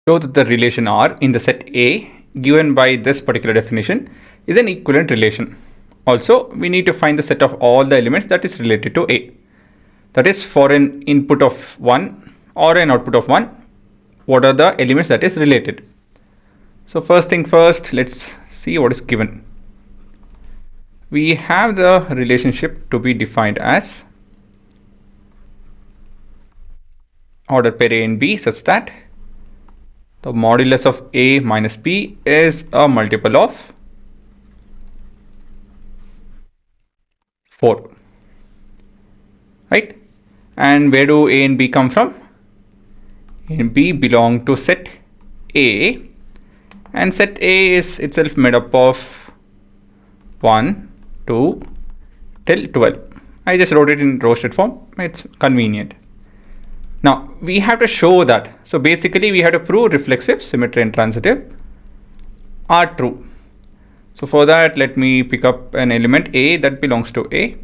Show that the relation R in the set A given by this particular definition is an equivalent relation. Also, we need to find the set of all the elements that is related to A. That is, for an input of 1 or an output of 1, what are the elements that is related? So first thing first, let's see what is given. We have the relationship to be defined as order pair A and B such that the modulus of A minus B is a multiple of 4. Right? And where do A and B come from? A and B belong to set A, and set A is itself made up of 1, 2 till 12. I just wrote it in roasted form, it's convenient. Now we have to show that. So basically we have to prove reflexive, symmetry and transitive are true. So for that, let me pick up an element A that belongs to A.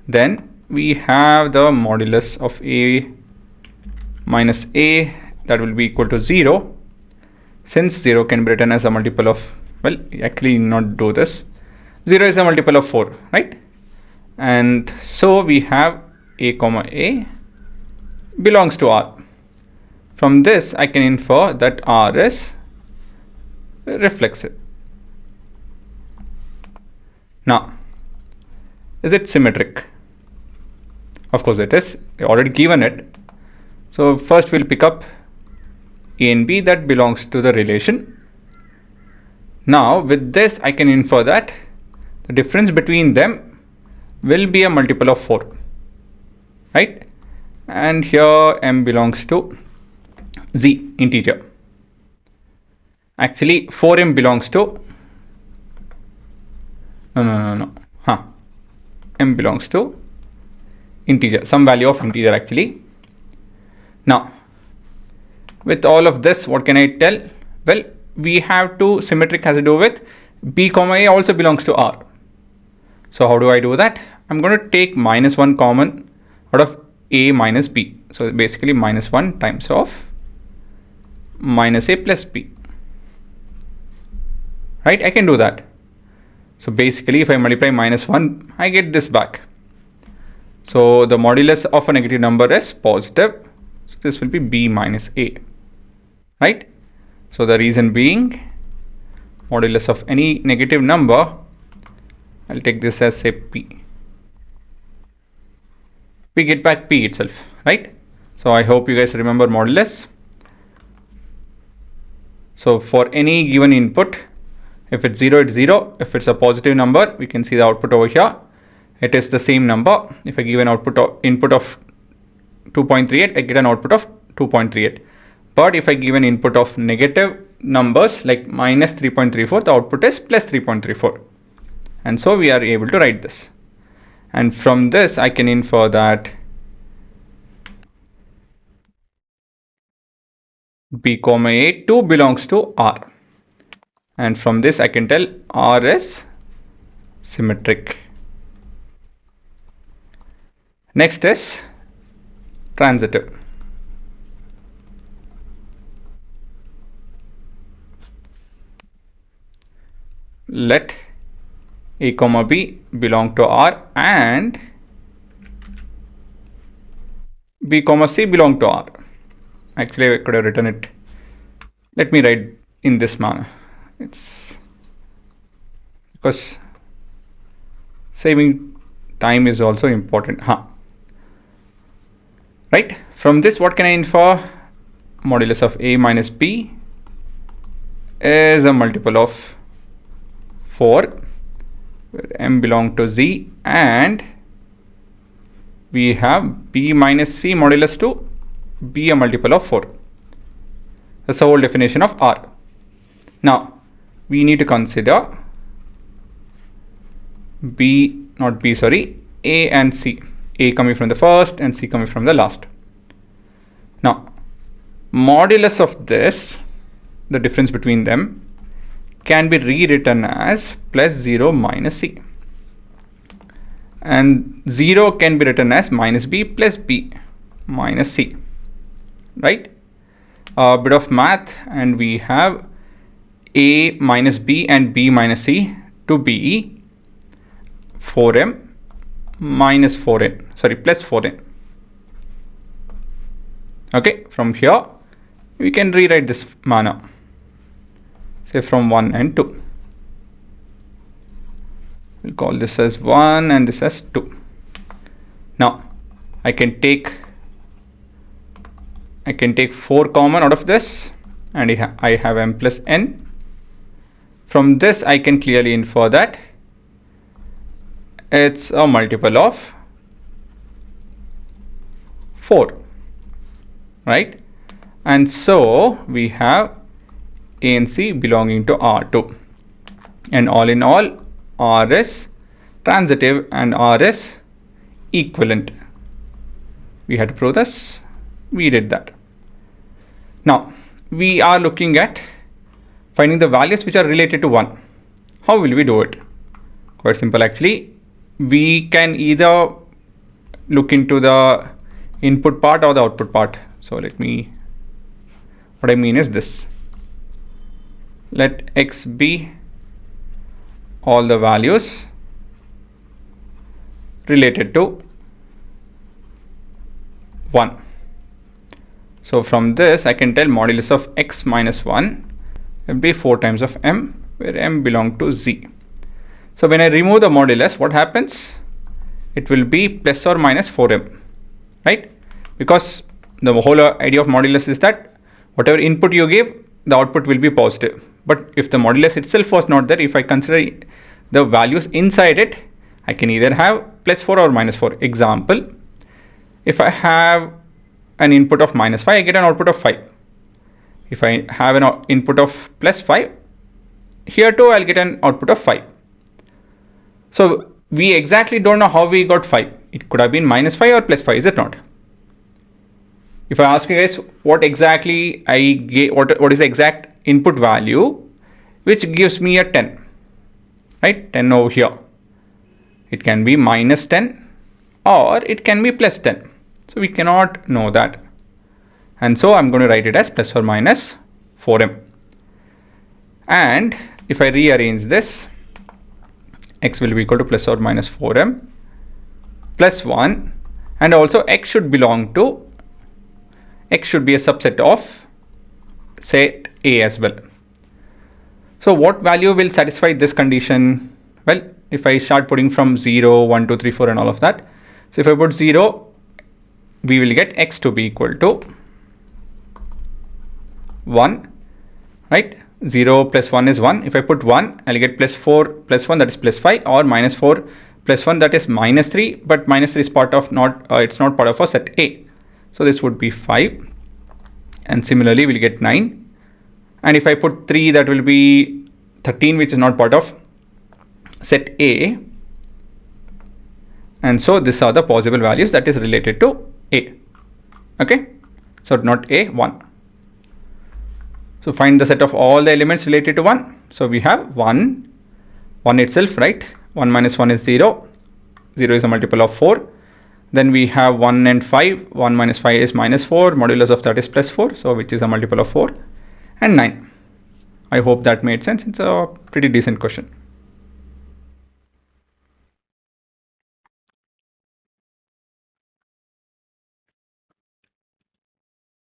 Then we have the modulus of A minus A that will be equal to 0. Since 0 can be written as a multiple of, well, actually not do this. 0 is a multiple of 4, right? And so we have A comma A belongs to R. From this I can infer that R is reflexive. Now, is it symmetric? Of course it is. I already given it. So first we'll pick up A and B that belongs to the relation. Now with this I can infer that the difference between them will be a multiple of 4, right? And here M belongs to Z, integer. Actually 4M belongs to M belongs to integer, some value of integer actually. Now with all of this, what can I tell? Well, we have to symmetric has to do with B comma A also belongs to R. So how do I do that? I'm going to take minus 1 common out of A minus B. So basically minus 1 times of minus A plus B. Right? I can do that. So basically if I multiply minus 1, I get this back. So the modulus of a negative number is positive. So this will be B minus A. Right? So the reason being, modulus of any negative number, I'll take this as say P. We get back P itself, right? So I hope you guys remember modulus. So for any given input, if it's 0, it's 0. If it's a positive number, we can see the output over here. It is the same number. If I give an input of 2.38, I get an output of 2.38. But if I give an input of negative numbers like minus 3.34, the output is plus 3.34. And so we are able to write this. And from this, I can infer that B comma A 2 belongs to R. And from this, I can tell R is symmetric. Next is transitive. Let A comma B belong to R and B comma C belong to R. Actually, I could have written it. Let me write in this manner. It's because saving time is also important. Right? From this, what can I infer? Modulus of A minus B is a multiple of 4, where M belong to Z, and we have B minus C modulus to be a multiple of 4. That's the whole definition of R. Now we need to consider A and C. A coming from the first and C coming from the last. Now modulus of this, the difference between them, can be rewritten as plus 0 minus C, and 0 can be written as minus B plus B minus C, right? a bit of math, and we have a minus b and b minus c to be 4m minus 4n, sorry, plus 4n. Okay, from here we can rewrite this manner, say from 1 and 2. We'll call this as 1 and this as 2. Now I can take 4 common out of this, and I have m plus n. From this I can clearly infer that it's a multiple of 4, right? And so we have A and C belonging to R2, and all in all R is transitive and R is equivalent. We had to prove this, we did that. Now we are looking at finding the values which are related to 1. How will we do it? Quite simple actually. We can either look into the input part or the output part. So what I mean is this. Let x be all the values related to 1. So from this I can tell modulus of x minus 1 will be 4 times of m, where m belong to z. So when I remove the modulus, what happens? It will be plus or minus 4m, right? Because the whole idea of modulus is that whatever input you give, the output will be positive. But if the modulus itself was not there, if I consider the values inside it, I can either have plus 4 or minus 4. Example, if I have an input of minus 5, I get an output of 5. If I have an input of plus 5, here too I'll get an output of 5. So we exactly don't know how we got 5. It could have been minus 5 or plus 5, is it not? If I ask you guys what exactly I get, what is the exact input value which gives me a 10, right? 10 over here. It can be minus 10 or it can be plus 10. So we cannot know that. And so I'm going to write it as plus or minus 4m. And if I rearrange this, x will be equal to plus or minus 4m plus 1, and also x should be a subset of set A as well. So what value will satisfy this condition? Well, if I start putting from 0, 1, 2, 3, 4 and all of that. So if I put 0, we will get x to be equal to 1, right? 0 plus 1 is 1. If I put 1, I'll get plus 4 plus 1, that is plus 5, or minus 4 plus 1, that is minus 3, but minus 3 is part of it's not part of a set A. So this would be 5, and similarly we'll get 9. And if I put 3, that will be 13, which is not part of set A. And so these are the possible values that is related to A. Okay, so not A, 1. So find the set of all the elements related to 1. So we have 1 itself, right? 1 minus 1 is 0. 0 is a multiple of 4. Then we have 1 and 5. 1 minus 5 is minus 4. Modulus of that is plus 4. So which is a multiple of 4. And 9. I hope that made sense. It's a pretty decent question.